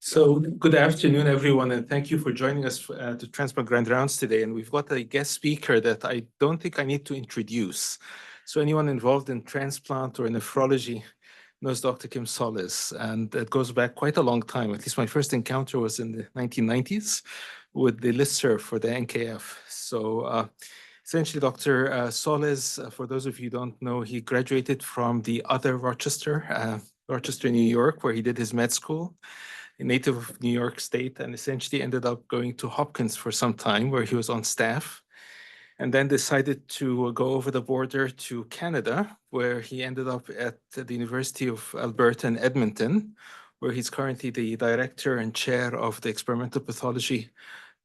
So good afternoon, everyone, and thank you for joining us to Transplant Grand Rounds today. And we've got a guest speaker that I don't think I need to introduce. So anyone involved in transplant or in nephrology knows Dr. Kim Solez, and that goes back quite a long time. At least my first encounter was in the 1990s with the listserv for the NKF. So essentially, Dr. Solez, for those of you who don't know, he graduated from the other Rochester, New York, where he did his med school, a native of New York State, and essentially ended up going to Hopkins for some time, where he was on staff, and then decided to go over the border to Canada, where he ended up at the University of Alberta in Edmonton, where he's currently the director and chair of the experimental pathology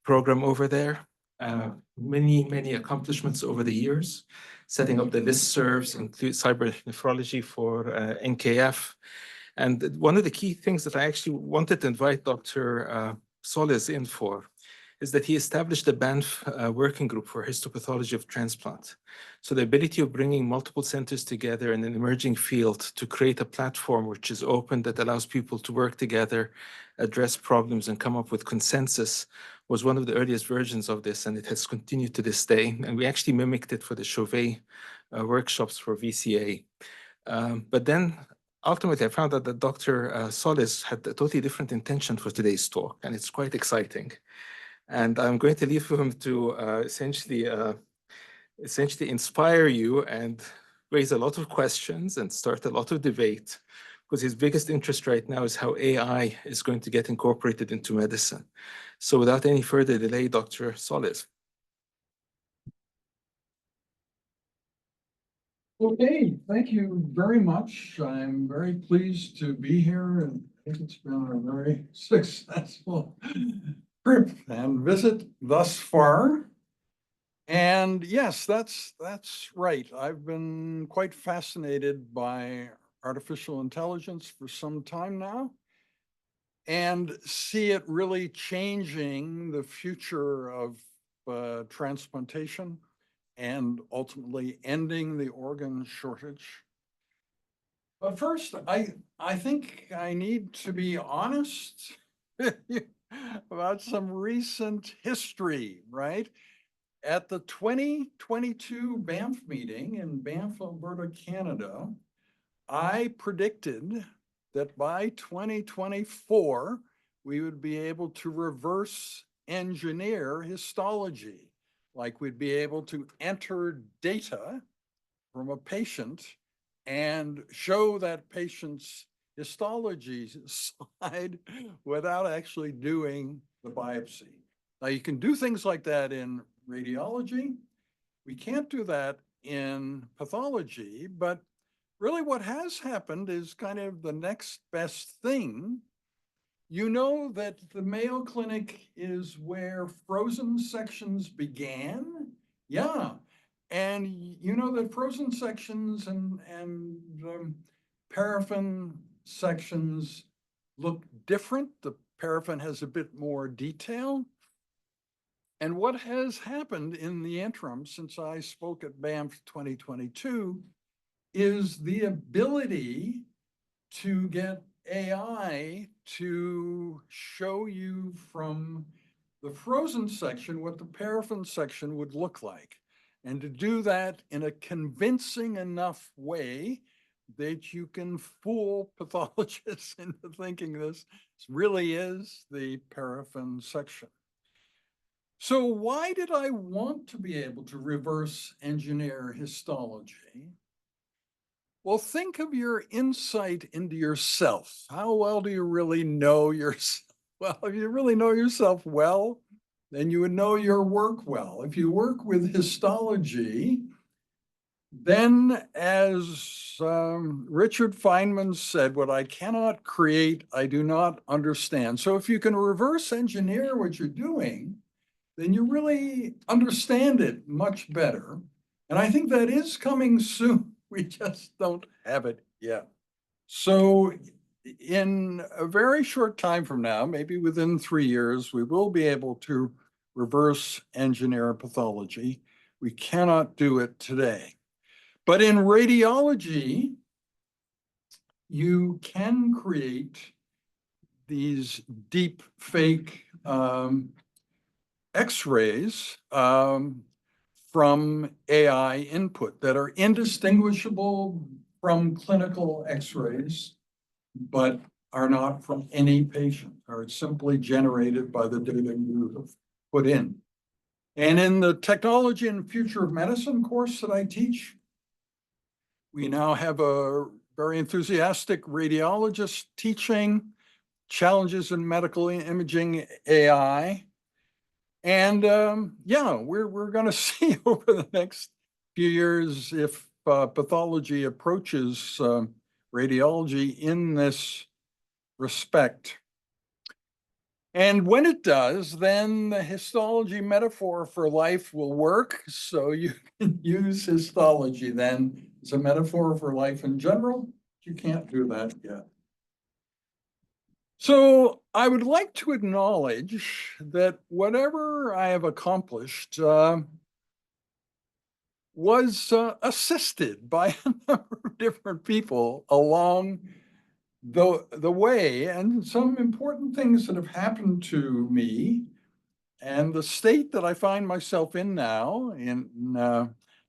program over there. Many accomplishments over the years, setting up the listservs, include cyber nephrology for NKF. And one of the key things that I actually wanted to invite Dr. Solez in for is that he established a Banff working group for histopathology of transplant. So the ability of bringing multiple centers together in an emerging field to create a platform which is open, that allows people to work together, address problems, and come up with consensus was one of the earliest versions of this, and it has continued to this day. And we actually mimicked it for the Chauvet workshops for VCA. But then ultimately, I found out that Dr. Solez had a totally different intention for today's talk, and it's quite exciting. And I'm going to leave him to essentially inspire you and raise a lot of questions and start a lot of debate, because his biggest interest right now is how AI is going to get incorporated into medicine. So without any further delay, Dr. Solez. Okay, thank you very much. I'm very pleased to be here, and I think it's been a very successful trip and visit thus far. And yes, that's right. I've been quite fascinated by artificial intelligence for some time now, and see it really changing the future of transplantation and ultimately ending the organ shortage. But first, I think I need to be honest about some recent history, right? At the 2022 Banff meeting in Banff, Alberta, Canada, I predicted that by 2024, we would be able to reverse engineer histology. Like we'd be able to enter data from a patient and show that patient's histology slide without actually doing the biopsy. Now you can do things like that in radiology. We can't do that in pathology, but really what has happened is kind of the next best thing. You know that the Mayo Clinic is where frozen sections began? Yeah. And you know that frozen sections and paraffin sections look different. The paraffin has a bit more detail. And what has happened in the interim since I spoke at Banff 2022 is the ability to get AI to show you from the frozen section what the paraffin section would look like, and to do that in a convincing enough way that you can fool pathologists into thinking this really is the paraffin section. So why did I want to be able to reverse engineer histology? Well, think of your insight into yourself. How well do you really know yourself? Well, if you really know yourself well, then you would know your work well. If you work with histology, then as Richard Feynman said, what I cannot create, I do not understand. So if you can reverse engineer what you're doing, then you really understand it much better. And I think that is coming soon. We just don't have it yet. So in a very short time from now, maybe within 3 years, we will be able to reverse engineer pathology. We cannot do it today. But in radiology, you can create these deep fake X-rays from AI input that are indistinguishable from clinical X-rays, but are not from any patient, are simply generated by the data you have put in. And in the Technology and Future of Medicine course that I teach, we now have a very enthusiastic radiologist teaching challenges in medical imaging AI. And yeah, we're going to see over the next few years if pathology approaches radiology in this respect. And when it does, then the histology metaphor for life will work. So you can use histology then as a metaphor for life in general. You can't do that yet. So I would like to acknowledge that whatever I have accomplished was assisted by a number of different people along the way, and some important things that have happened to me and the state that I find myself in now in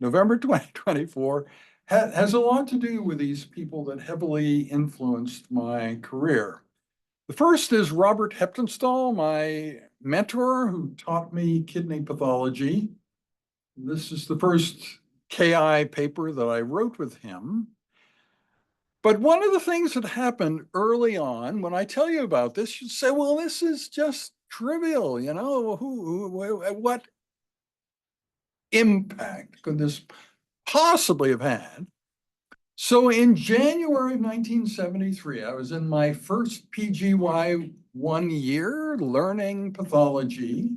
November 2024 has a lot to do with these people that heavily influenced my career. The first is Robert Heptonstall, my mentor, who taught me kidney pathology. This is the first KI paper that I wrote with him. But one of the things that happened early on, when I tell you about this, you say, well, this is just trivial, you know, what impact could this possibly have had? So in January of 1973, I was in my first PGY 1 year learning pathology.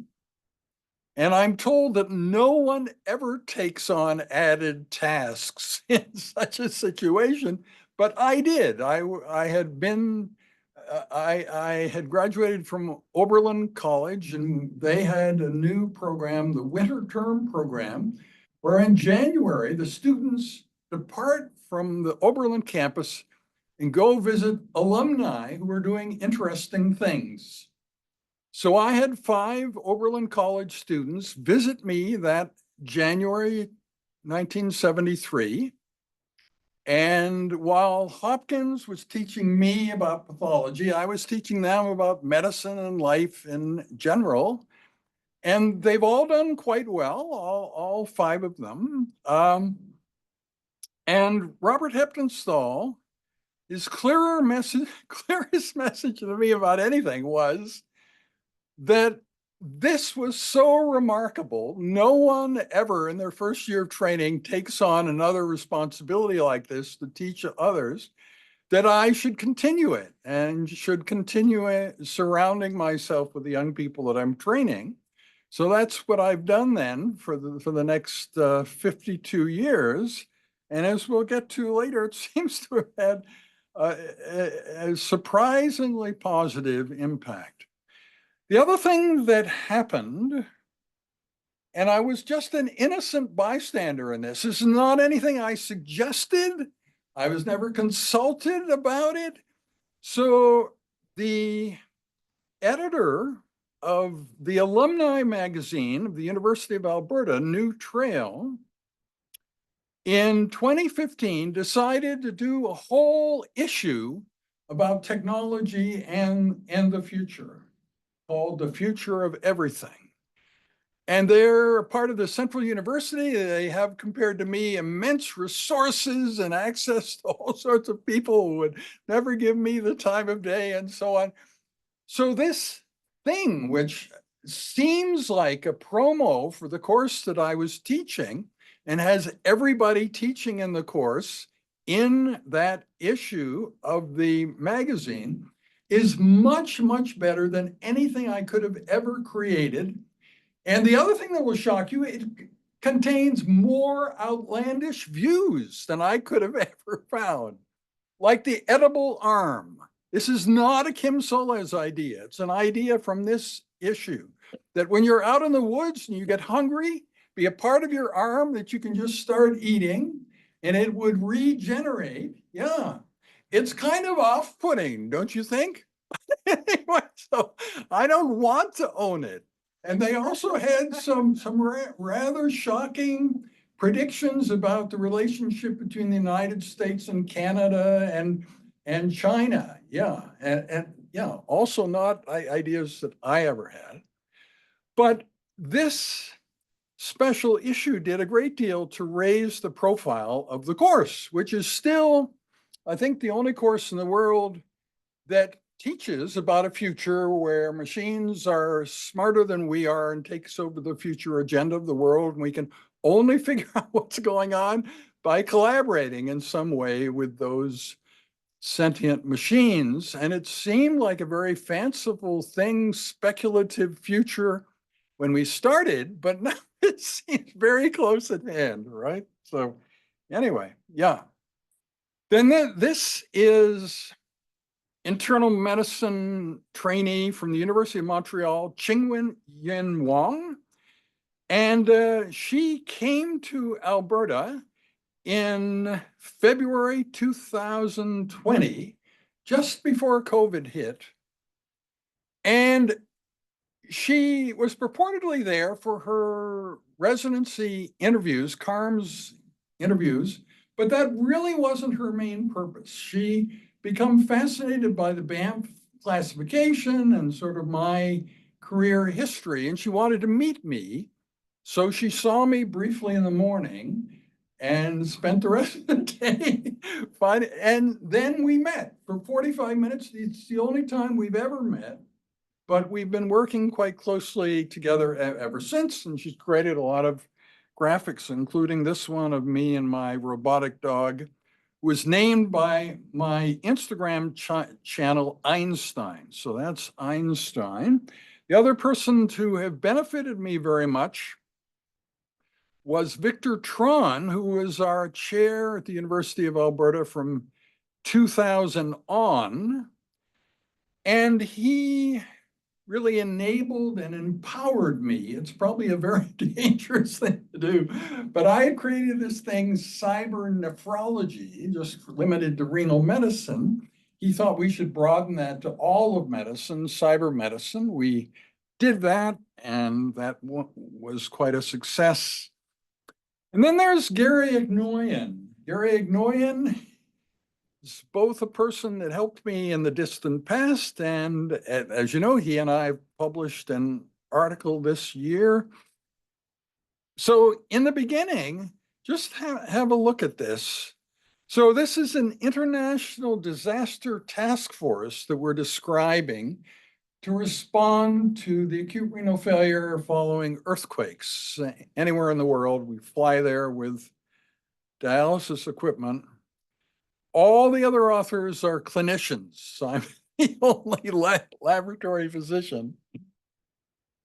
And I'm told that no one ever takes on added tasks in such a situation, but I did. I had been, I had graduated from Oberlin College, and they had a new program, the winter term program, where in January, the students depart from the Oberlin campus and go visit alumni who are doing interesting things. So I had 5 Oberlin College students visit me that January 1973. And while Hopkins was teaching me about pathology, I was teaching them about medicine and life in general. And they've all done quite well, all 5 of them. And Robert Heptonstall, his clearest message to me about anything was that this was so remarkable. No one ever in their first year of training takes on another responsibility like this to teach others, that I should continue it and should continue surrounding myself with the young people that I'm training. So that's what I've done then for the next 52 years. And as we'll get to later, it seems to have had a surprisingly positive impact. The other thing that happened, and I was just an innocent bystander in this is not anything I suggested. I was never consulted about it. So the editor of the alumni magazine of the University of Alberta, New Trail, in 2015 decided to do a whole issue about technology and the future, called The Future of Everything. And they're a part of the Central University. They have, compared to me, immense resources and access to all sorts of people who would never give me the time of day and so on. So this thing, which seems like a promo for the course that I was teaching and has everybody teaching in the course in that issue of the magazine, is much, much better than anything I could have ever created. And the other thing that will shock you, it contains more outlandish views than I could have ever found, like the edible arm. This is not a Kim Solez idea. It's an idea from this issue that when you're out in the woods and you get hungry, be a part of your arm that you can just start eating and it would regenerate. Yeah, it's kind of off-putting, don't you think? Anyway, so I don't want to own it. And they also had some rather shocking predictions about the relationship between the United States and Canada and China. Yeah, and yeah, also not ideas that I ever had. But this special issue did a great deal to raise the profile of the course, which is still, I think, the only course in the world that teaches about a future where machines are smarter than we are and takes over the future agenda of the world. And we can only figure out what's going on by collaborating in some way with those sentient machines. And it seemed like a very fanciful thing, speculative future when we started, but now it seems very close at hand, right? So anyway, yeah. Then this is internal medicine trainee from the University of Montreal, Qingwen Yin Wang. And she came to Alberta in February 2020, just before COVID hit. And she was purportedly there for her residency interviews, CARMS interviews, but that really wasn't her main purpose. She became fascinated by the Banff classification and sort of my career history, and she wanted to meet me. So she saw me briefly in the morning and spent the rest of the day finding, and then we met for 45 minutes. It's the only time we've ever met, but we've been working quite closely together ever since. And she's created a lot of graphics, including this one of me and my robotic dog, was named by my Instagram channel Einstein. So that's Einstein. The other person to have benefited me very much was Victor Tron, who was our chair at the University of Alberta from 2000 on. And he really enabled and empowered me. It's probably a very dangerous thing to do, but I had created this thing, cyber nephrology, just limited to renal medicine. He thought we should broaden that to all of medicine, cyber medicine. We did that, and that was quite a success. And then there's Gary Agnoyan. Gary Agnoyan is both a person that helped me in the distant past, and as you know, he and I published an article this year. So in the beginning, just have a look at this. So this is an international disaster task force that we're describing to respond to the acute renal failure following earthquakes. Anywhere in the world, we fly there with dialysis equipment. All the other authors are clinicians. I'm the only laboratory physician.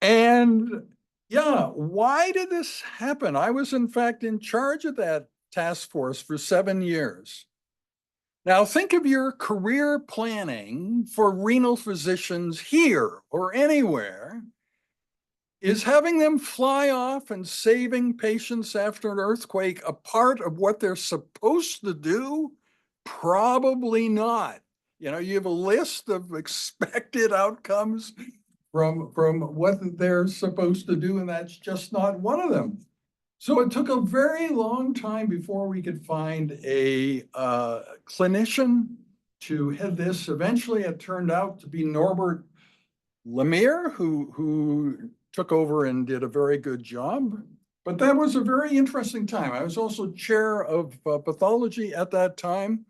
And yeah, why did this happen? I was in fact in charge of that task force for 7 years. Now think of your career planning for renal physicians here or anywhere. Is having them fly off and saving patients after an earthquake a part of what they're supposed to do? Probably not. You know, you have a list of expected outcomes from what they're supposed to do, and that's just not one of them. So it took a very long time before we could find a clinician to head this. Eventually, it turned out to be Norbert Lemire, who took over and did a very good job. But that was a very interesting time. I was also chair of pathology at that time.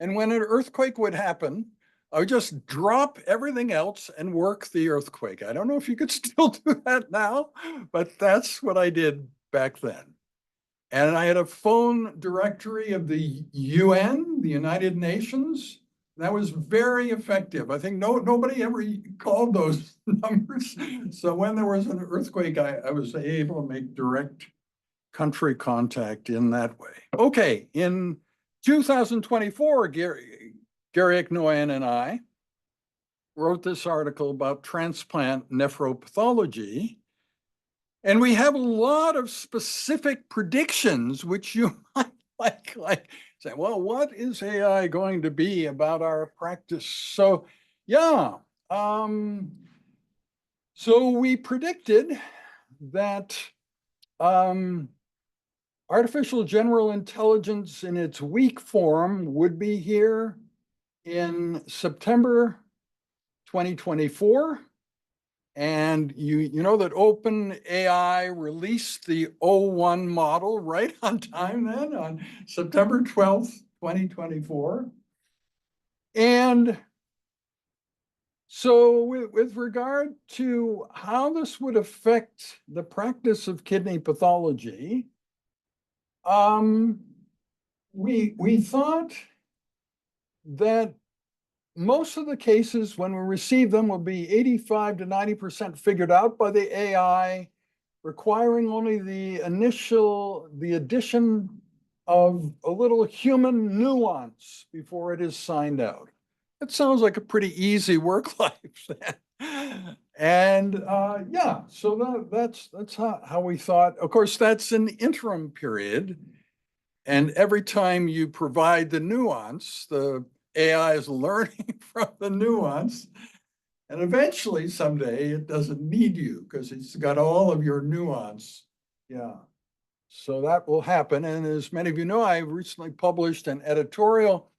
And when an earthquake would happen, I would just drop everything else and work the earthquake. I don't know if you could still do that now, but that's what I did back then. And I had a phone directory of the UN, the United Nations. That was very effective. I think nobody ever called those numbers. So when there was an earthquake, I was able to make direct country contact in that way. Okay, in 2024, Gary Agnoyan and I wrote this article about transplant nephropathology. And we have a lot of specific predictions, which you might like say, well, what is AI going to be about our practice? So Yeah. So we predicted that artificial general intelligence in its weak form would be here in September 2024. And you know that OpenAI released the O1 model right on time then on September 12th, 2024. And so with regard to how this would affect the practice of kidney pathology, we thought that most of the cases when we receive them will be 85 to 90% figured out by the AI, requiring only the addition of a little human nuance before it is signed out. It sounds like a pretty easy work life then. And yeah, so that's how we thought. Of course, that's an interim period. And every time you provide the nuance, the AI is learning from the nuance. And eventually, someday, it doesn't need you because it's got all of your nuance. Yeah. So that will happen. And as many of you know, I recently published an editorial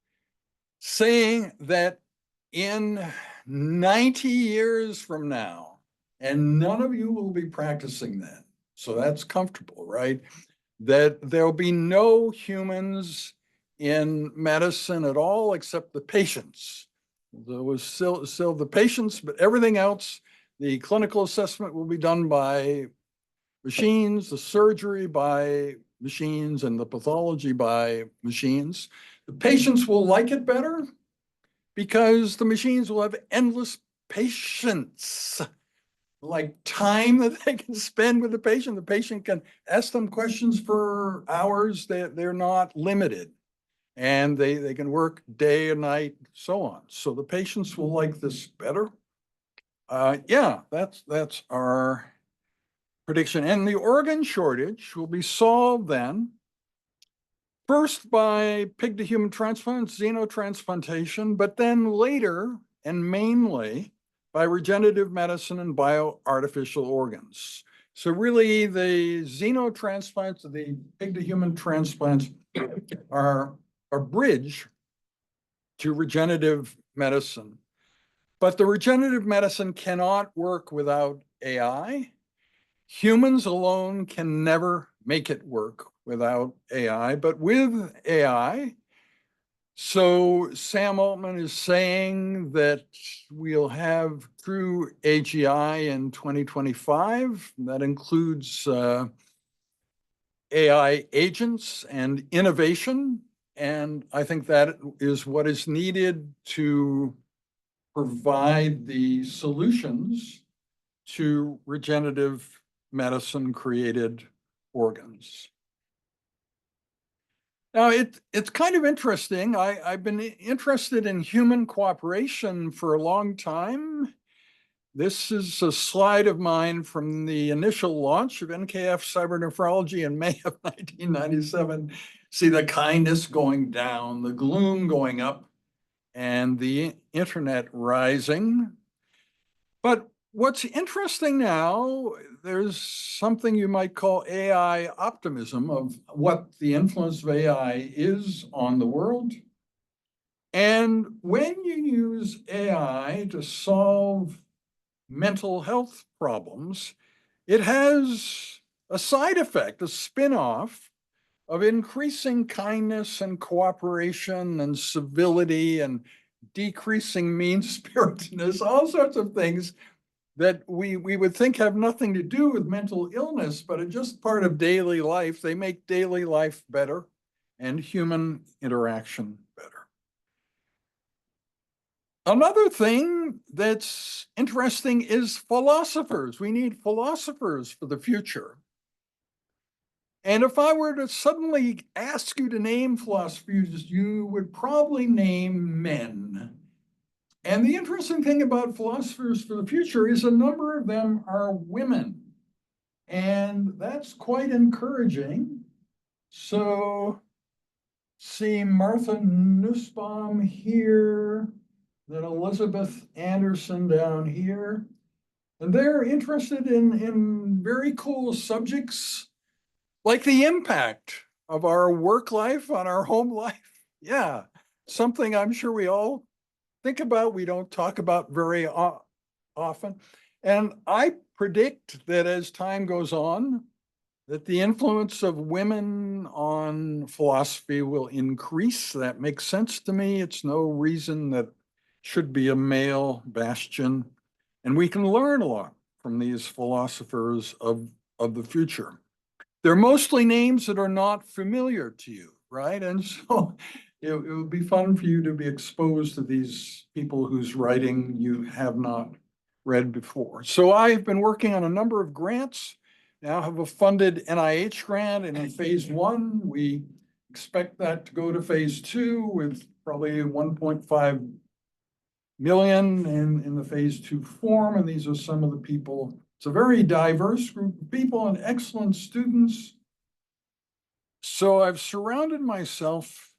saying that in 90 years from now, and none of you will be practicing then. So that's comfortable, right? That there'll be no humans in medicine at all except the patients. There was still the patients, but everything else, the clinical assessment will be done by machines, the surgery by machines, and the pathology by machines. The patients will like it better because the machines will have endless patience, like time that they can spend with the patient. The patient can ask them questions for hours. They're not limited. And they can work day and night, so on. So the patients will like this better. Yeah, that's our prediction. And the organ shortage will be solved then, first by pig to human transplant, xenotransplantation, but then later and mainly by regenerative medicine and bioartificial organs. So really the xenotransplants, the pig to human transplants are a bridge to regenerative medicine. But the regenerative medicine cannot work without AI. Humans alone can never make it work without AI, but with AI. So Sam Altman is saying that we'll have true AGI in 2025. That includes AI agents and innovation. And I think that is what is needed to provide the solutions to regenerative medicine created organs. Now, it's kind of interesting. I've been interested in human cooperation for a long time. This is a slide of mine from the initial launch of NKF cybernephrology in May of 1997. See the kindness going down, the gloom going up, and the internet rising. But what's interesting now, there's something you might call AI optimism of what the influence of AI is on the world. And when you use AI to solve mental health problems, it has a side effect, a spin-off of increasing kindness and cooperation and civility and decreasing mean-spiritedness, all sorts of things that we would think have nothing to do with mental illness, but are just part of daily life. They make daily life better and human interaction better. Another thing that's interesting is philosophers. We need philosophers for the future. And if I were to suddenly ask you to name philosophers, you would probably name men. And the interesting thing about philosophers for the future is a number of them are women. And that's quite encouraging. So see Martha Nussbaum here, then Elizabeth Anderson down here. And they're interested in very cool subjects like the impact of our work life on our home life. Yeah, something I'm sure we all think about, we don't talk about very often. And I predict that as time goes on, that the influence of women on philosophy will increase. That makes sense to me. It's no reason that should be a male bastion. And we can learn a lot from these philosophers of the future. They're mostly names that are not familiar to you, right? And so it would be fun for you to be exposed to these people whose writing you have not read before. So I've been working on a number of grants. Now have a funded NIH grant, and in phase 1, we expect that to go to phase 2 with probably 1.5 million in the phase 2 form. And these are some of the people. It's a very diverse group of people and excellent students. So I've surrounded myself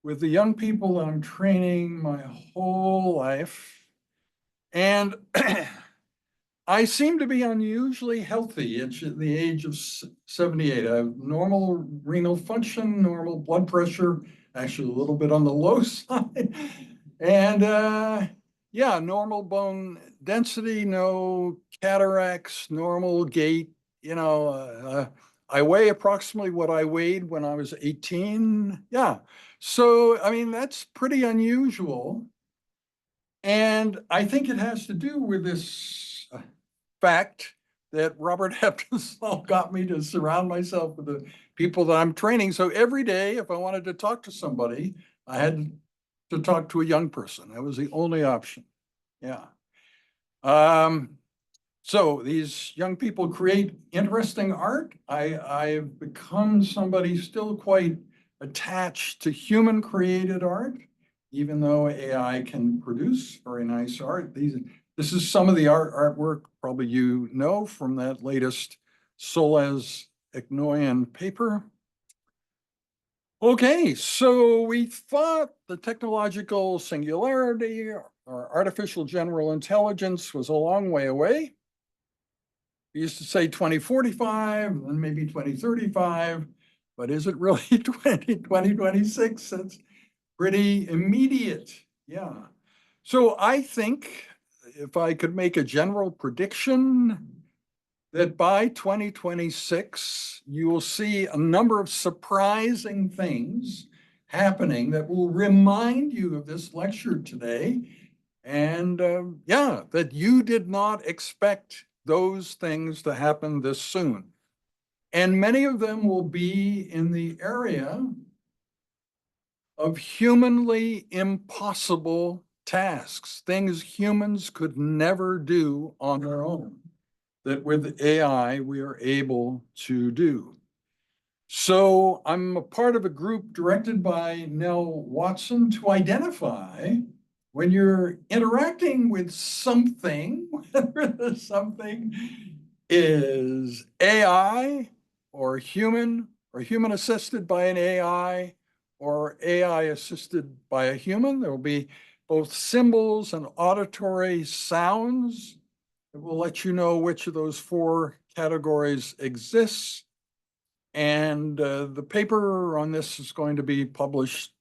with the young people that I'm training my whole life. And I seem to be unusually healthy at the age of 78. I have normal renal function, normal blood pressure, actually a little bit on the low side. And yeah, normal bone density, no cataracts, normal gait. I weigh approximately what I weighed when I was 18. Yeah. So, I mean, that's pretty unusual. And I think it has to do with this fact that Robert Heptonstall got me to surround myself with the people that I'm training. So every day, if I wanted to talk to somebody, I had to talk to a young person. That was the only option. Yeah. So these young people create interesting art. I've become somebody still quite attached to human created art, even though AI can produce very nice art. This is some of the artwork probably you know from that latest Solez Ignoyan paper. Okay, so we thought the technological singularity or artificial general intelligence was a long way away. We used to say 2045 and maybe 2035, but is it really 2026? That's pretty immediate. Yeah. So I think if I could make a general prediction that by 2026, you will see a number of surprising things happening that will remind you of this lecture today. And yeah, that you did not expect those things to happen this soon. And many of them will be in the area of humanly impossible tasks, things humans could never do on their own, that with AI we are able to do. So I'm a part of a group directed by Nell Watson to identify when you're interacting with something, whether the something is AI or human assisted by an AI or AI assisted by a human, there will be both symbols and auditory sounds that will let you know which of those 4 categories exists. And the paper on this is going to be published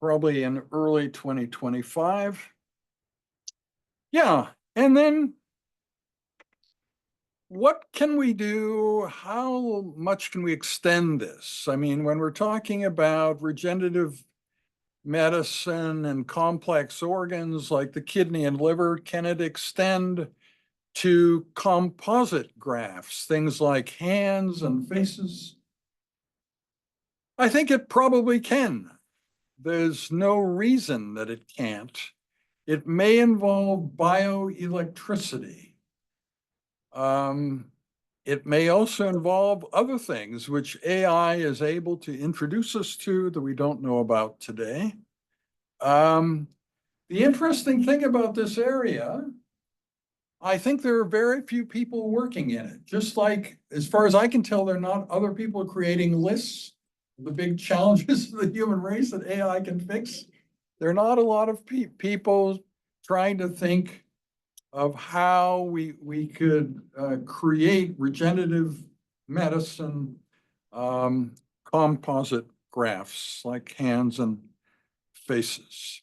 probably in early 2025. Yeah, and then what can we do? How much can we extend this? I mean, when we're talking about regenerative medicine and complex organs like the kidney and liver, can it extend to composite grafts, things like hands and faces? I think it probably can. There's no reason that it can't. It may involve bioelectricity. It may also involve other things which AI is able to introduce us to that we don't know about today. The interesting thing about this area, I think there are very few people working in it. Just like, as far as I can tell, there are not other people creating lists, the big challenges of the human race that AI can fix. there are not a lot of people trying to think of how we could create regenerative medicine composite grafts like hands and faces.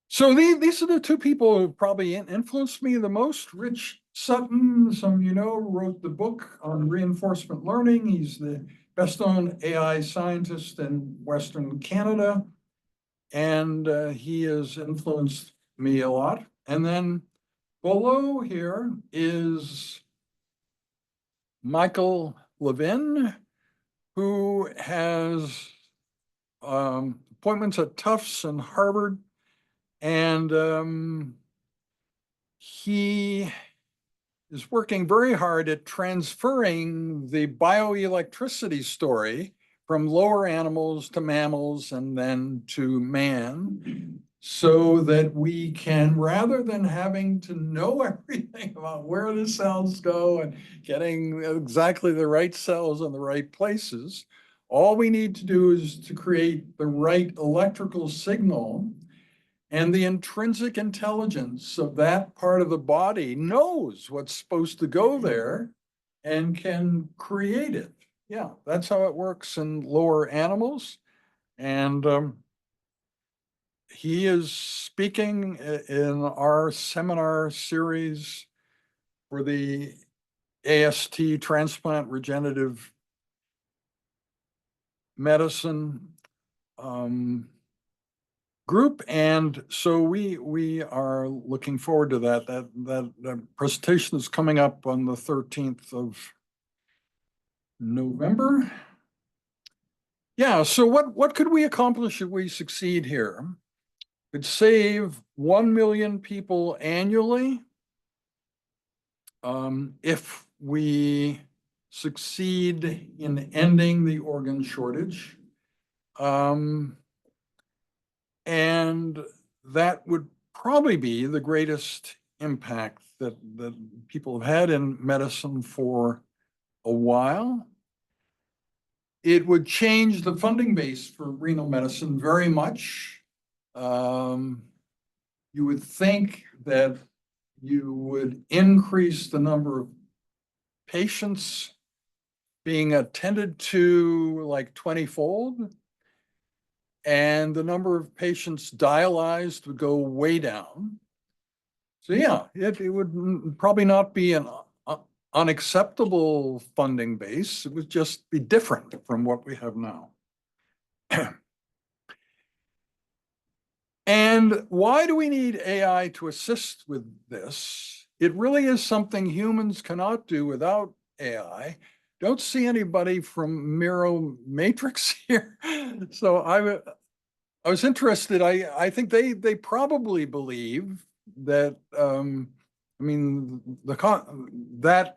So these are the two people who probably influenced me the most. Rich Sutton, some of you know, wrote the book on reinforcement learning. He's the best-known AI scientist in Western Canada, and he has influenced me a lot. And then below here is Michael Levin, who has appointments at Tufts and Harvard, and he is working very hard at transferring the bioelectricity story from lower animals to mammals and then to man, so that we can, rather than having to know everything about where the cells go and getting exactly the right cells in the right places, all we need to do is to create the right electrical signal, and the intrinsic intelligence of that part of the body knows what's supposed to go there and can create it. Yeah, that's how it works in lower animals. And he is speaking in our seminar series for the AST Transplant Regenerative Medicine group, and so we are looking forward to that. That presentation is coming up on the 13th of November. Yeah, so what could we accomplish if we succeed here? Could save 1 million people annually if we succeed in ending the organ shortage. And that would probably be the greatest impact that people have had in medicine for a while. It would change the funding base for renal medicine very much. You would think that you would increase the number of patients being attended to like 20-fold, and the number of patients dialyzed would go way down. So yeah, it would probably not be an unacceptable funding base. It would just be different from what we have now. And why do we need AI to assist with this? It really is something humans cannot do without AI. Don't see anybody from Miro Matrix here. So I was interested. I think they probably believe that I mean that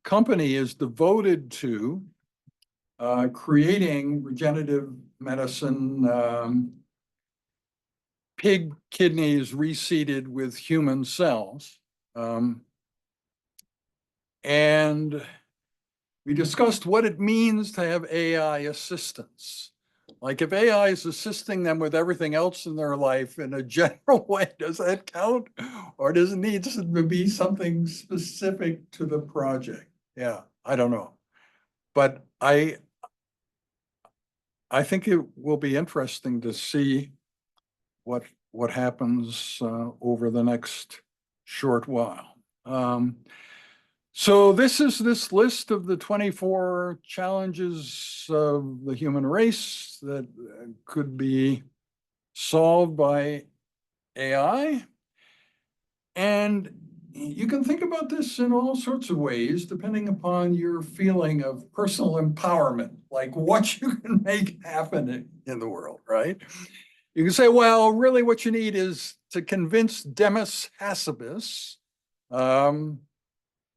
company is devoted to creating regenerative medicine, pig kidneys reseeded with human cells, and we discussed what it means to have AI assistance. Like if AI is assisting them with everything else in their life in a general way, does that count? Or does it need to be something specific to the project? Yeah, I don't know. But I think it will be interesting to see what happens over the next short while. So this is this list of the 24 challenges of the human race that could be solved by AI. And you can think about this in all sorts of ways, depending upon your feeling of personal empowerment, like what you can make happen in the world, right? You can say, well, really what you need is to convince Demis Hassabis,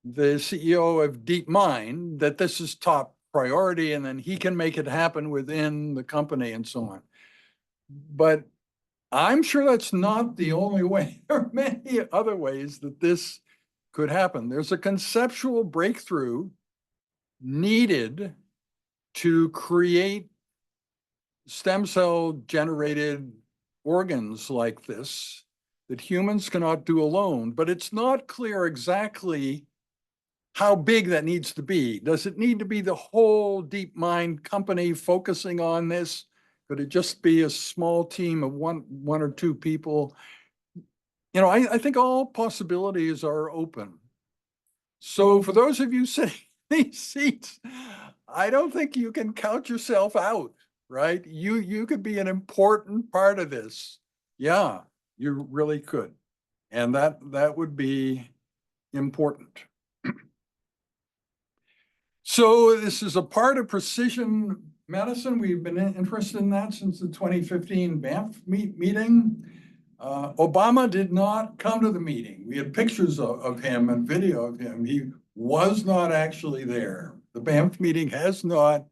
the CEO of DeepMind, that this is top priority and then he can make it happen within the company and so on. But I'm sure that's not the only way. There are many other ways that this could happen. There's a conceptual breakthrough needed to create stem cell generated organs like this that humans cannot do alone, but it's not clear exactly how big that needs to be. Does it need to be the whole DeepMind company focusing on this? Could it just be a small team of one or two people? You know, I think all possibilities are open. So for those of you sitting in these seats, I don't think you can count yourself out, right? You could be an important part of this. Yeah, you really could. And that would be important. So this is a part of precision medicine. We've been interested in that since the 2015 Banff meeting. Obama did not come to the meeting. We had pictures of him and video of him. He was not actually there. The Banff meeting has not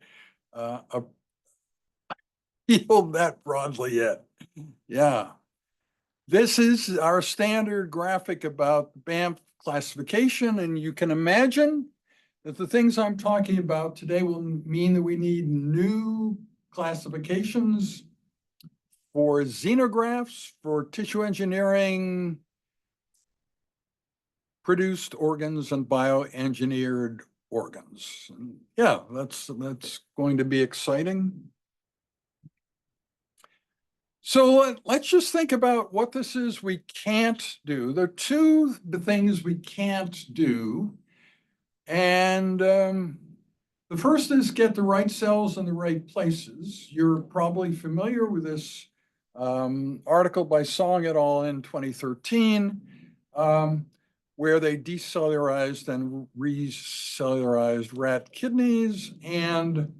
appealed that broadly yet. Yeah. This is our standard graphic about Banff classification, and you can imagine that the things I'm talking about today will mean that we need new classifications for xenografts, for tissue engineering, produced organs, and bioengineered organs. And yeah, that's going to be exciting. So let's just think about what this is we can't do. There are two things we can't do. And the first is get the right cells in the right places. You're probably familiar with this article by Song et al. In 2013, where they decellularized and recellularized rat kidneys, and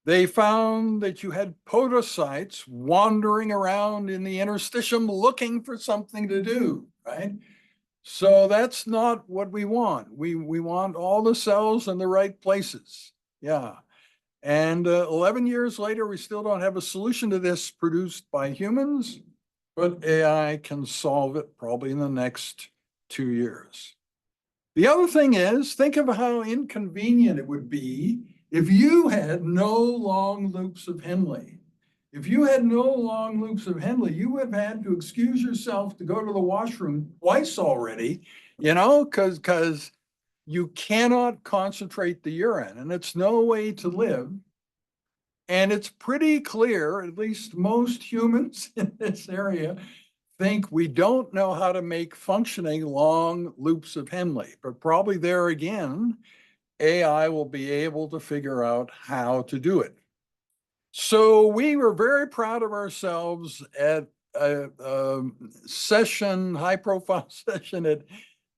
they found that you had podocytes wandering around in the interstitium looking for something to do, right? So that's not what we want. We want all the cells in the right places. Yeah. And 11 years later, we still don't have a solution to this produced by humans, but AI can solve it probably in the next 2 years. The other thing is, think of how inconvenient it would be if you had no long loops of Henle. If you had no long loops of Henle, you would have had to excuse yourself to go to the washroom twice already, you know, because you cannot concentrate the urine, and it's no way to live. And it's pretty clear, at least most humans in this area think we don't know how to make functioning long loops of Henle, but probably there again, AI will be able to figure out how to do it. So we were very proud of ourselves at a session, high profile session at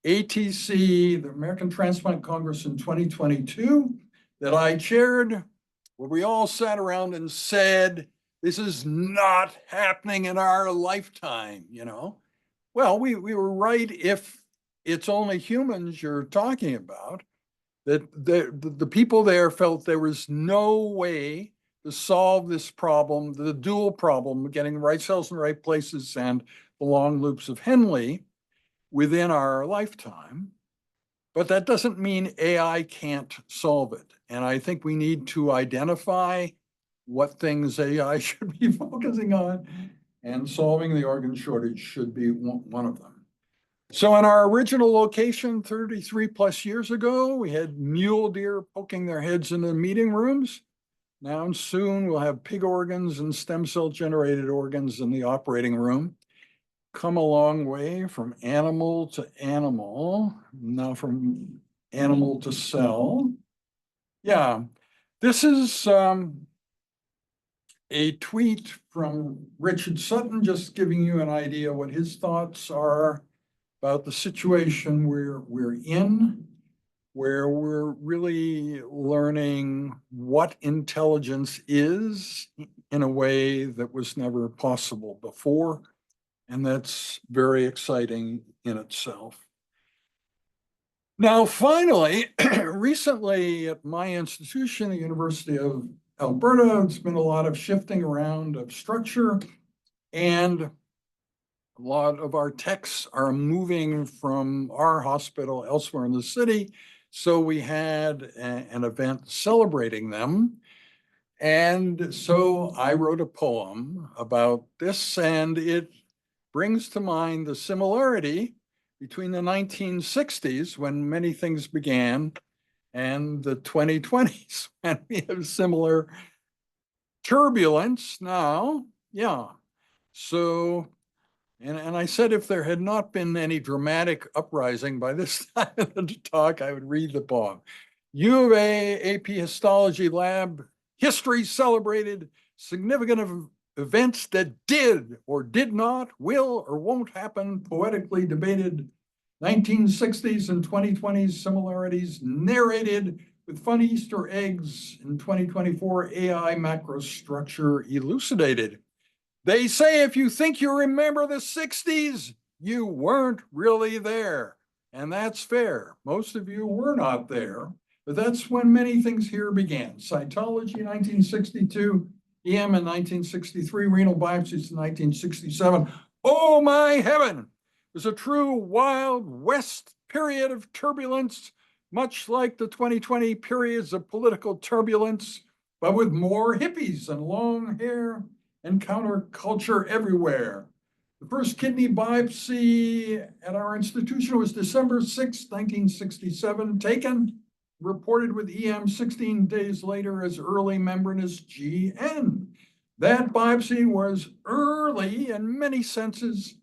ATC, the American Transplant Congress in 2022, that I chaired, where we all sat around and said, this is not happening in our lifetime, you know? Well, we were right if it's only humans you're talking about, that the people there felt there was no way to solve this problem, the dual problem of getting the right cells in the right places and the long loops of Henle within our lifetime. But that doesn't mean AI can't solve it. And I think we need to identify what things AI should be focusing on, and solving the organ shortage should be one of them. So in our original location 33 plus years ago, we had mule deer poking their heads into the meeting rooms. Now soon we'll have pig organs and stem cell generated organs in the operating room. Come a long way from animal to animal, now from animal to cell. Yeah, this is a tweet from Richard Sutton, just giving you an idea what his thoughts are about the situation we're in, where we're really learning what intelligence is in a way that was never possible before. And that's very exciting in itself. Now, finally, recently at my institution, the University of Alberta, it's been a lot of shifting around of structure, and a lot of our techs are moving from our hospital elsewhere in the city. So we had an event celebrating them. And so I wrote a poem about this, and it brings to mind the similarity between the 1960s, when many things began, and the 2020s, when we have similar turbulence now. Yeah. So, and I said if there had not been any dramatic uprising by this time of the talk, I would read the poem. U of A AP Histology Lab, history celebrated significant events that did or did not, will or won't happen, poetically debated, 1960s and 2020s similarities narrated with fun Easter eggs, in 2024 AI macrostructure elucidated. They say if you think you remember the 60s, you weren't really there. And that's fair. Most of you were not there, but that's when many things here began. Cytology, 1962, EM in 1963, renal biopsies in 1967. Oh my heaven! It was a true Wild West period of turbulence, much like the 2020 periods of political turbulence, but with more hippies and long hair and counterculture everywhere. The first kidney biopsy at our institution was December 6, 1967, taken, reported with EM 16 days later as early membranous GN. That biopsy was early in many senses,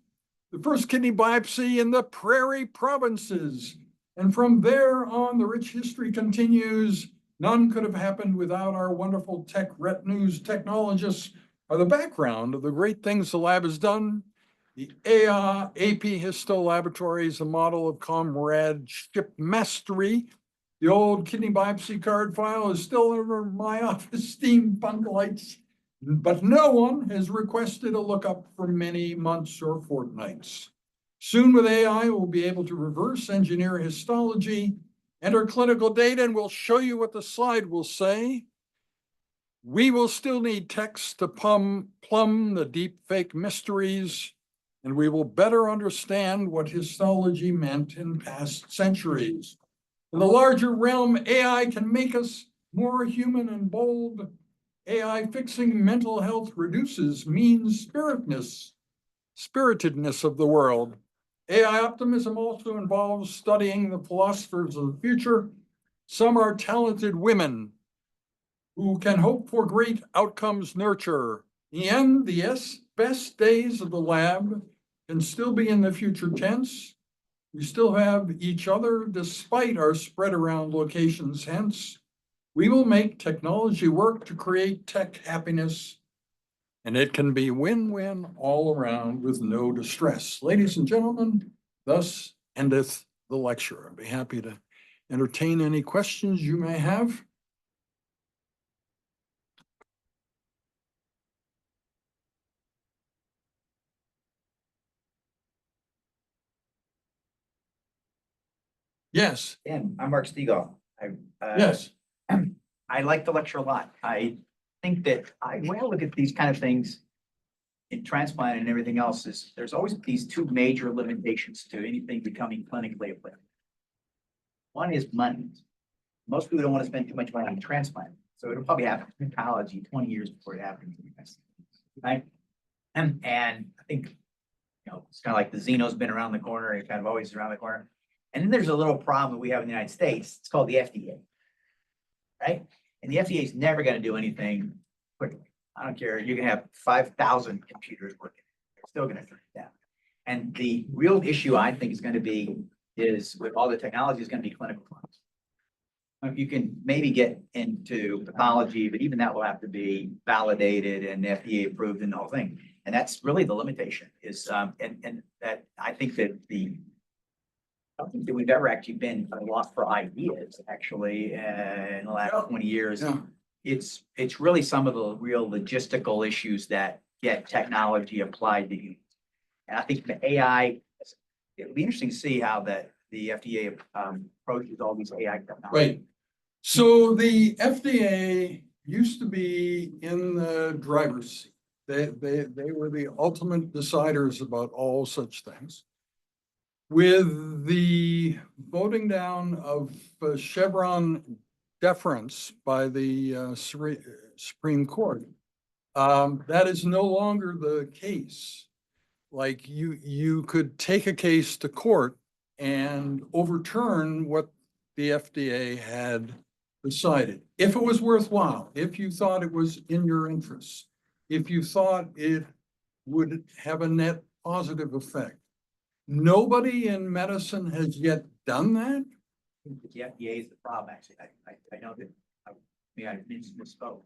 the first kidney biopsy in the Prairie provinces. And from there on, the rich history continues. None could have happened without our wonderful tech retinues. Technologists are the background of the great things the lab has done. The AP Histo Laboratory is a model of comradeship mastery. The old kidney biopsy card file is still in my office, steampunk lights, but no one has requested a lookup for many months or fortnights. Soon with AI, we'll be able to reverse engineer histology, enter clinical data, and we'll show you what the slide will say. We will still need text to plumb the deep fake mysteries, and we will better understand what histology meant in past centuries. In the larger realm, AI can make us more human and bold. AI fixing mental health reduces mean-spiritedness of the world. AI optimism also involves studying the philosophers of the future. Some are talented women who can hope for great outcomes nurture. In the end, the best days of the lab can still be in the future tense. We still have each other despite our spread around locations. Hence, we will make technology work to create tech happiness, and it can be win-win all around with no distress. Ladies and gentlemen, thus endeth the lecture. I'd be happy to entertain any questions you may have. Yes. Dan, I'm Mark Stegall. Yes. I like the lecture a lot. I think that when I look at these kind of things in transplant and everything else, there's always these two major limitations to anything becoming clinically applicable. One is money. Most people don't want to spend too much money on transplant, so it'll probably happen in oncology 20 years before it happens. Right? And I think it's kind of like the Xeno's been around the corner and kind of always around the corner. And then there's a little problem that we have in the United States. It's called the FDA, right? And the FDA is never going to do anything quickly. I don't care. You can have 5,000 computers working. They're still going to turn it down. And the real issue I think is with all the technology is going to be clinical trials. You can maybe get into pathology, but even that will have to be validated and FDA approved and the whole thing. And that's really the limitation is, and that I think that I don't think that we've ever actually been a lot for ideas actually in the last 20 years. Yeah. It's really some of the real logistical issues that get technology applied to you. And I think the AI, it'll be interesting to see how the FDA approaches all these AI technologies. Right. So the FDA used to be in the driver's seat. They were the ultimate deciders about all such things. With the voting down of Chevron deference by the Supreme Court. That is no longer the case. Like you could take a case to court and overturn what the FDA had decided. If it was worthwhile, if you thought it was in your interest, if you thought it would have a net positive effect. Nobody in medicine has yet done that. The FDA is the problem, actually. I know that, I misspoke.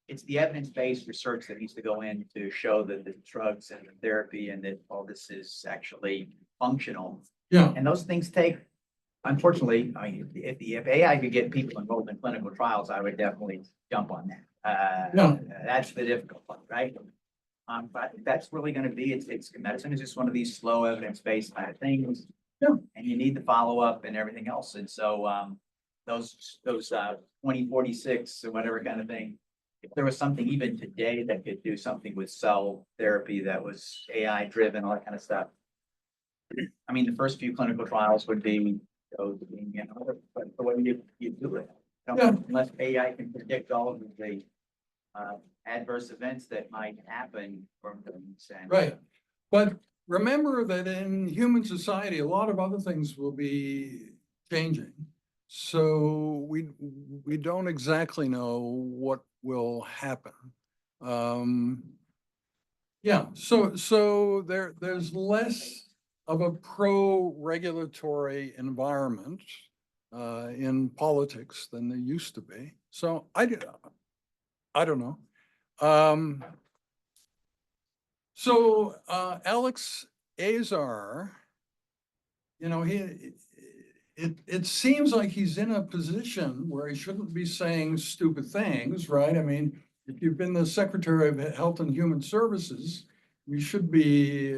It's the evidence-based research that needs to go in to show that the drugs and the therapy and that all this is actually functional. Yeah, And those things take, unfortunately, I mean, if AI could get people enrolled in clinical trials, I would definitely jump on that. Yeah. That's the difficult part, right? But that's really gonna be, it's medicine is just one of these slow evidence-based kind of things. Yeah. And you need the follow-up and everything else. And so, those 2046 or whatever kind of thing. If there was something even today that could do something with cell therapy that was AI driven, all that kind of stuff. I mean, the first few clinical trials would be those being, but the way you do it. Yeah. Unless AI can predict all of the adverse events that might happen from things. And right. But remember that in human society, a lot of other things will be changing. So we don't exactly know what will happen. Yeah, so there's less of a pro-regulatory environment in politics than there used to be. So I don't know. So Alex Azar, you know, it seems like he's in a position where he shouldn't be saying stupid things, right? I mean, if you've been the Secretary of Health and Human Services, you should be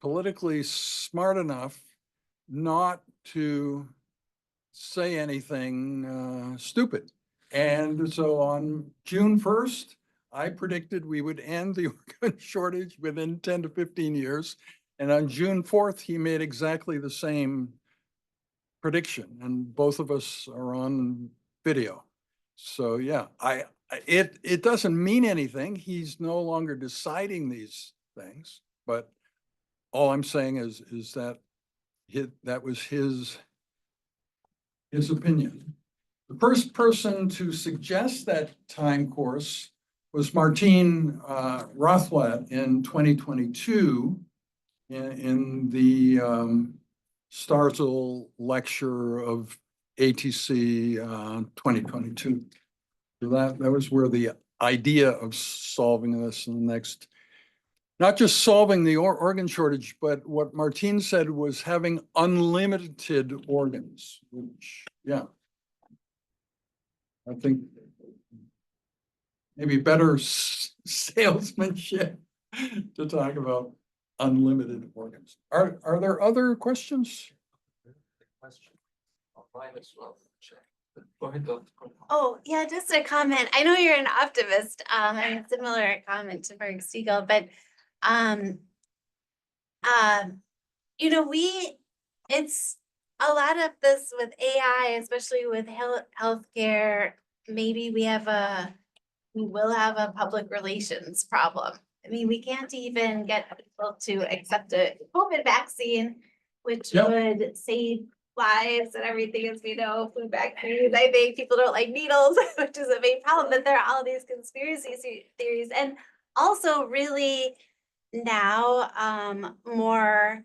politically smart enough not to say anything stupid. And so on June 1st, I predicted we would end the organ shortage within 10 to 15 years. And on June 4th, he made exactly the same prediction, and both of us are on video. So yeah, it doesn't mean anything. He's no longer deciding these things, but all I'm saying is that that was his opinion. The first person to suggest that time course was Martine Rothblatt in 2022 in the Starzl lecture of ATC 2022. So that was where the idea of solving this in the next, not just solving the organ shortage, but what Martine said was having unlimited organs, which, yeah, I think maybe better salesmanship to talk about unlimited organs. Are there other questions? Go ahead, Dr. Oh, yeah, just a comment. I know you're an optimist. I have a similar comment to Mark Siegel, but you know, it's a lot of this with AI, especially with healthcare. Maybe we will have a public relations problem. I mean, we can't even get people to accept a COVID vaccine, which Yep. would save lives and everything, as we know, flu vaccines. I think people don't like needles, which is a big problem, but there are all these conspiracy theories. And also really now more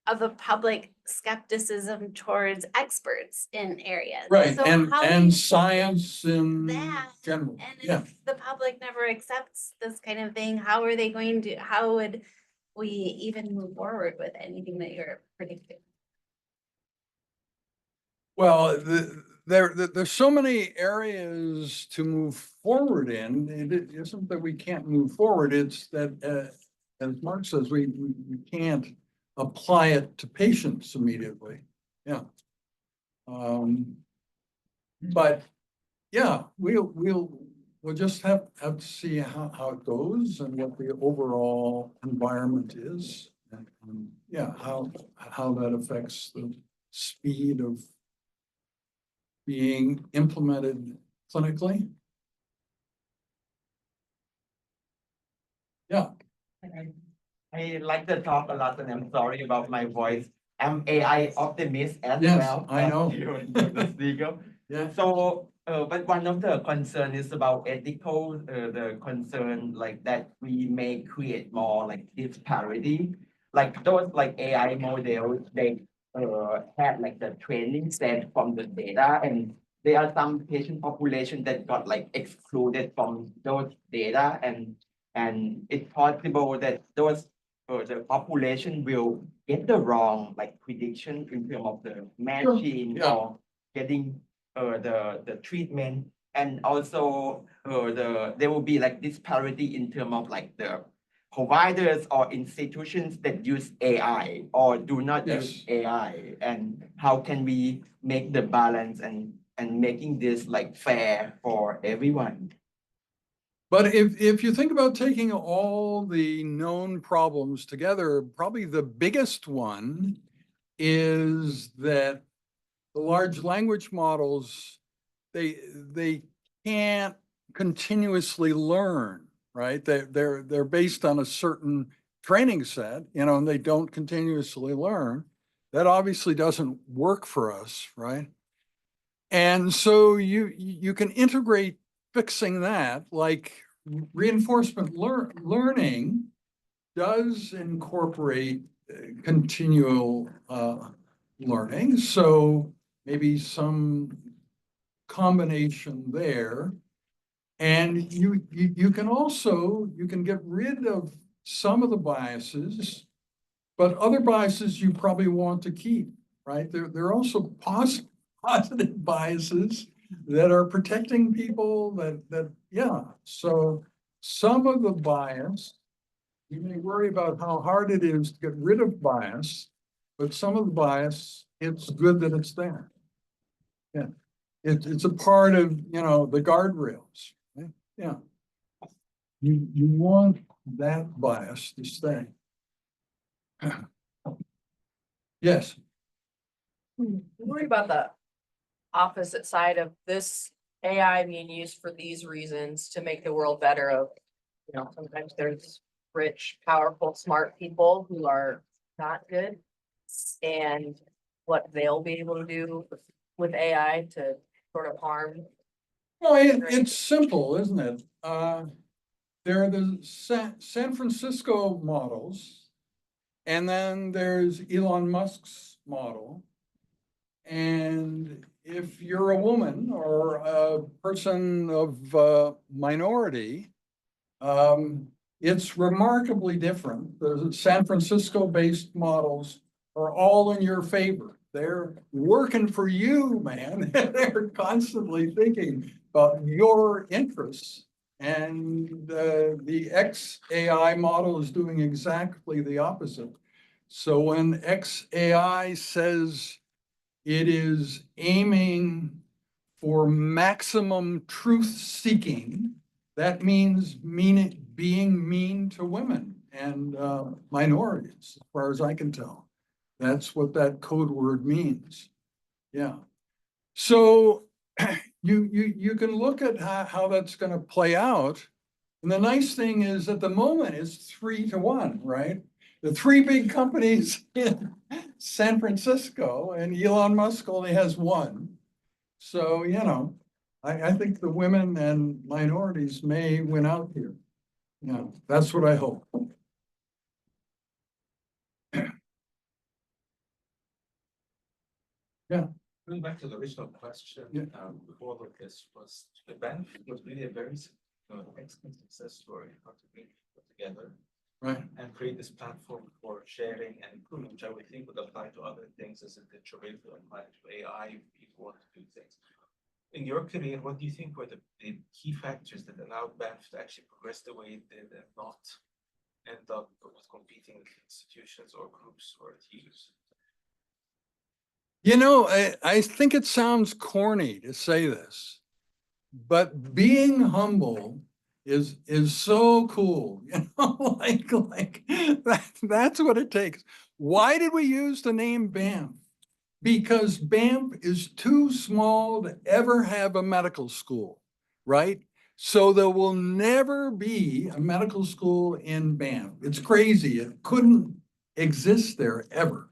of a public skepticism towards experts in areas. Right, So how do you and science in that? general, And yeah. if the public never accepts this kind of thing, how are they going to, how would we even move forward with anything that you're predicting? Well, there's so many areas to move forward in. It isn't that we can't move forward, it's that, as Mark says, we can't apply it to patients immediately. Yeah. But yeah, we'll just have to see how it goes and what the overall environment is. And yeah, how that affects the speed of being implemented clinically. Yeah, I like the talk a lot, and I'm sorry about my voice. I'm AI optimist as Yes, well. I know. The speaker. yeah. So, but one of the concern is about ethical, the concern like that we may create more like disparity. Like those like AI models, they had like the training set from the data, and there are some patient population that got like excluded from those data, and it's possible that those the population will get the wrong like prediction in terms of the matching yeah. or getting the treatment, and also there will be like disparity in terms of like the providers or institutions that use AI or do not use Yes. AI, and how can we make the balance and making this like fair for everyone. But if you think about taking all the known problems together, probably the biggest one is that the large language models, they can't continuously learn, right? They're based on a certain training set, and they don't continuously learn. That obviously doesn't work for us, right? And so you can integrate fixing that, like reinforcement learning does incorporate continual learning. So maybe some combination there. And you can get rid of some of the biases, but other biases you probably want to keep, right? There are also positive biases that are protecting people yeah. So some of the bias, you may worry about how hard it is to get rid of bias, but some of the bias, it's good that it's there. Yeah. It's a part of, the guardrails. Right? Yeah. You want that bias to stay. Yes. I'm worried about the opposite side of this AI being used for these reasons to make the world better of, sometimes there's rich, powerful, smart people who are not good. And what they'll be able to do with AI to sort of harm. Well, it's simple, isn't it? There are the San Francisco models, and then there's Elon Musk's model. And if you're a woman or a person of minority, it's remarkably different. The San Francisco-based models are all in your favor. They're working for you, man. They're constantly thinking about your interests. And the XAI model is doing exactly the opposite. So when XAI says it is aiming for maximum truth seeking, that means being mean to women and minorities, as far as I can tell. That's what that code word means. Yeah. So you can look at how that's going to play out. And the nice thing is at the moment it's 3-1, right? The three big companies in San Francisco, and Elon Musk only has one. So, I think the women and minorities may win out here. That's what I hope. Yeah. Going back to the original question, Yeah. Before all of this was the Banff was really a very excellent success story, how to bring people together Right. and create this platform for sharing and improvement, which I would think would apply to other things as a digital apply to AI if people want to do things. In your career, what do you think were the key factors that allowed Banff to actually progress the way it did and not end up with competing with institutions or groups or teams? I think it sounds corny to say this, but being humble is so cool. Like that's what it takes. Why did we use the name Banff? because Banff is too small to ever have a medical school, right? So there will never be a medical school in Banff. It's crazy. It couldn't exist there ever.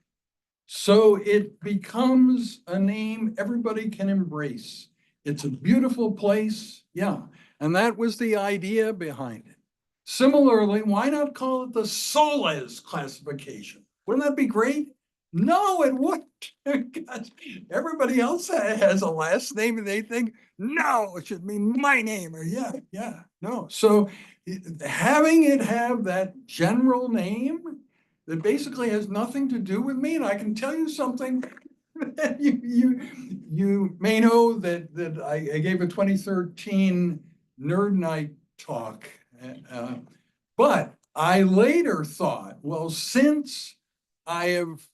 So it becomes a name everybody can embrace. It's a beautiful place, yeah. And that was the idea behind it. Similarly, why not call it the Solez classification? Wouldn't that be great? No, it wouldn't. Because everybody else has a last name and they think, no, it should be my name, or yeah, no. So having it have that general name that basically has nothing to do with me, and I can tell you something that you may know that I gave a 2013 Nerd Night talk. But I later thought, well, since I have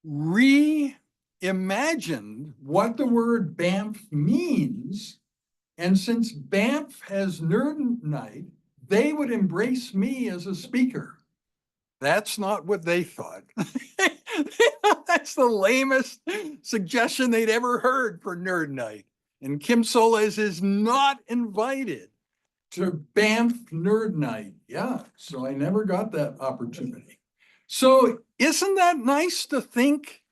reimagined what the word Banff means, and since Banff has Nerd Night, they would embrace me as a speaker. That's not what they thought. That's the lamest suggestion they'd ever heard for Nerd Night. And Kim Solez is not invited to Banff Nerd Night. Yeah, so I never got that opportunity. So isn't that nice to think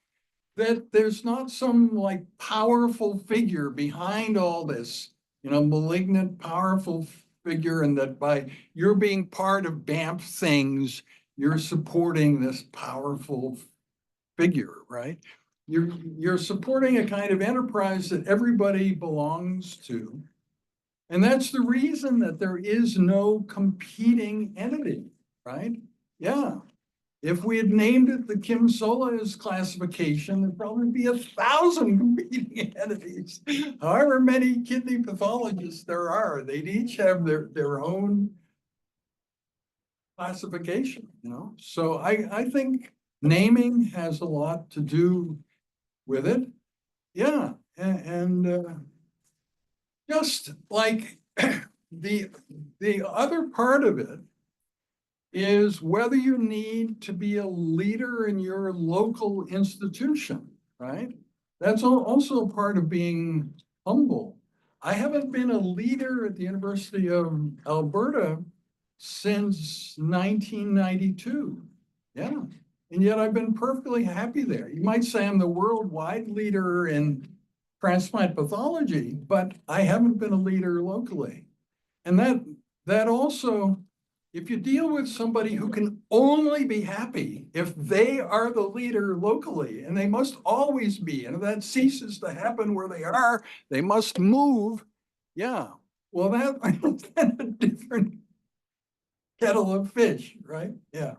that there's not some like powerful figure behind all this, malignant, powerful figure, and that by you're being part of Banff things, you're supporting this powerful figure, right? You're supporting a kind of enterprise that everybody belongs to. And that's the reason that there is no competing entity, right? Yeah. If we had named it the Kim Solez classification, there'd probably be 1,000 competing entities. However many kidney pathologists there are, they'd each have their own classification, So I think naming has a lot to do with it. Yeah, and just like the other part of it is whether you need to be a leader in your local institution, right? That's also a part of being humble. I haven't been a leader at the University of Alberta since 1992. Yeah, and yet I've been perfectly happy there. You might say I'm the worldwide leader in transplant pathology, but I haven't been a leader locally. And that also, if you deal with somebody who can only be happy if they are the leader locally, and they must always be, and if that ceases to happen where they are, they must move. Yeah, well, that's kind of a different kettle of fish, right? Yeah.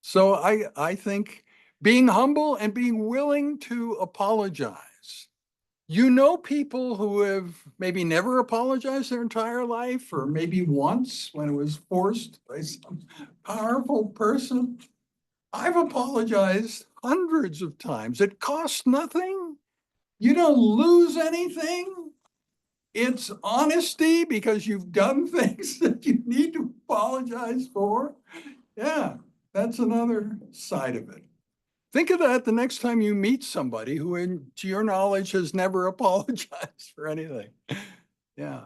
So I think being humble and being willing to apologize. People who have maybe never apologized their entire life, or maybe once when it was forced by some powerful person. I've apologized hundreds of times. It costs nothing. You don't lose anything. It's honesty because you've done things that you need to apologize for. Yeah, that's another side of it. Think of that the next time you meet somebody who, to your knowledge, has never apologized for anything. Yeah.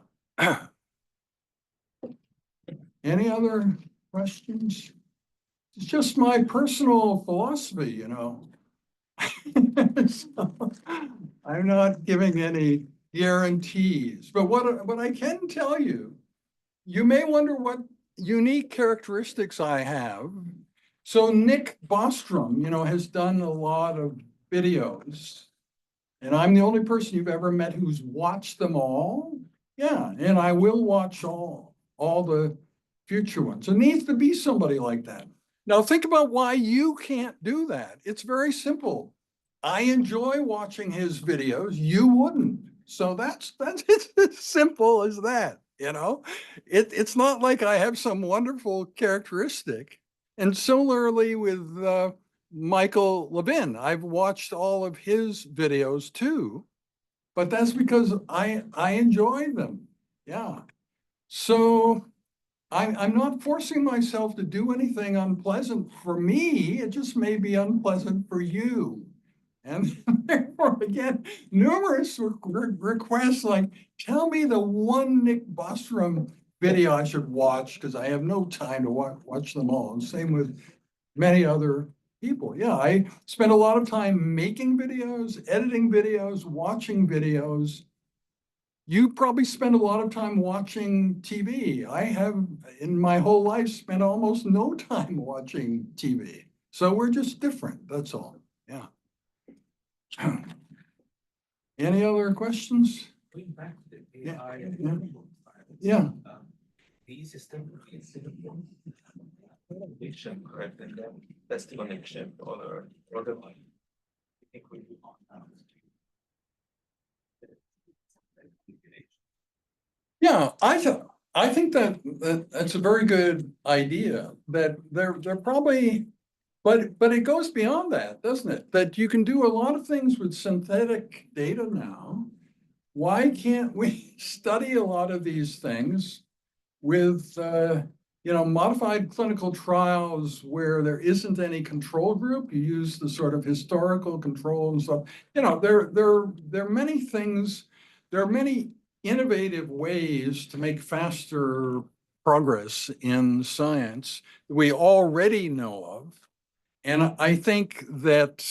Any other questions? It's just my personal philosophy, So, I'm not giving any guarantees, but what I can tell you, you may wonder what unique characteristics I have. So Nick Bostrom, has done a lot of videos, and I'm the only person you've ever met who's watched them all. Yeah, and I will watch all the future ones. It needs to be somebody like that. Now think about why you can't do that. It's very simple. I enjoy watching his videos. You wouldn't. So that's as simple as that, It's not like I have some wonderful characteristic. And similarly with Michael Levin, I've watched all of his videos too, but that's because I enjoy them. Yeah. So I'm not forcing myself to do anything unpleasant for me. It just may be unpleasant for you. And therefore, again, numerous requests like, tell me the one Nick Bostrom video I should watch, because I have no time to watch them all. And same with many other people. Yeah, I spend a lot of time making videos, editing videos, watching videos. You probably spend a lot of time watching TV. I have, in my whole life, spent almost no time watching TV. So we're just different, that's all. Yeah. Any other questions? Going back to the Yeah, AI. yeah. Yeah. These systems, connection, correct, and then that's the connection or the I think we move on now. Yeah, I think that's a very good idea, that they're probably, but it goes beyond that, doesn't it? That you can do a lot of things with synthetic data now. Why can't we study a lot of these things with modified clinical trials where there isn't any control group? You use the sort of historical control and stuff. There are many things, there are many innovative ways to make faster progress in science that we already know of. And I think that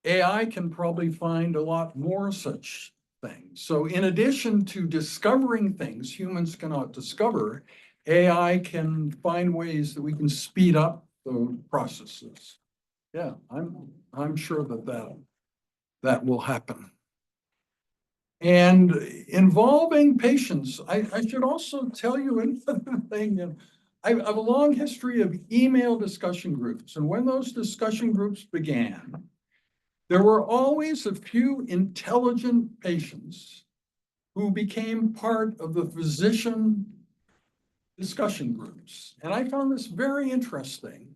AI can probably find a lot more such things. So in addition to discovering things humans cannot discover, AI can find ways that we can speed up the processes. Yeah, I'm sure that will happen. And involving patients, I should also tell you another thing. I have a long history of email discussion groups, and when those discussion groups began, there were always a few intelligent patients who became part of the physician discussion groups. And I found this very interesting.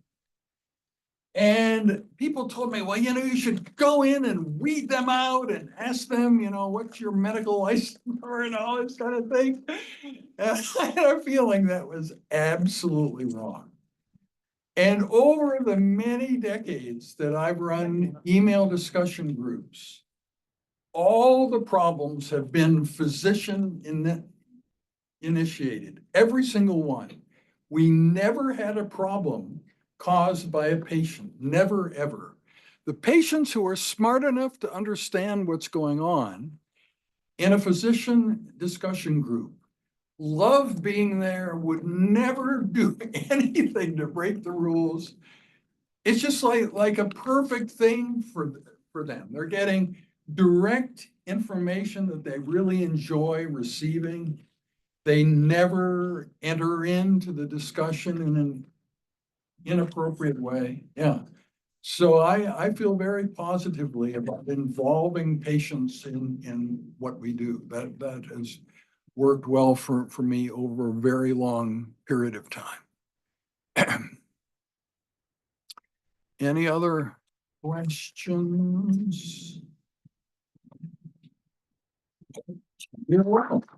And people told me, well, you should go in and weed them out and ask them, what's your medical license number and all this kind of thing. And I had a feeling that was absolutely wrong. And over the many decades that I've run email discussion groups, all the problems have been physician initiated, every single one. We never had a problem caused by a patient, never, ever. The patients who are smart enough to understand what's going on in a physician discussion group love being there, would never do anything to break the rules. It's just like a perfect thing for them. They're getting direct information that they really enjoy receiving. They never enter into the discussion in an inappropriate way. Yeah. So I feel very positively about involving patients in what we do. That has worked well for me over a very long period of time. Any other questions? You're welcome.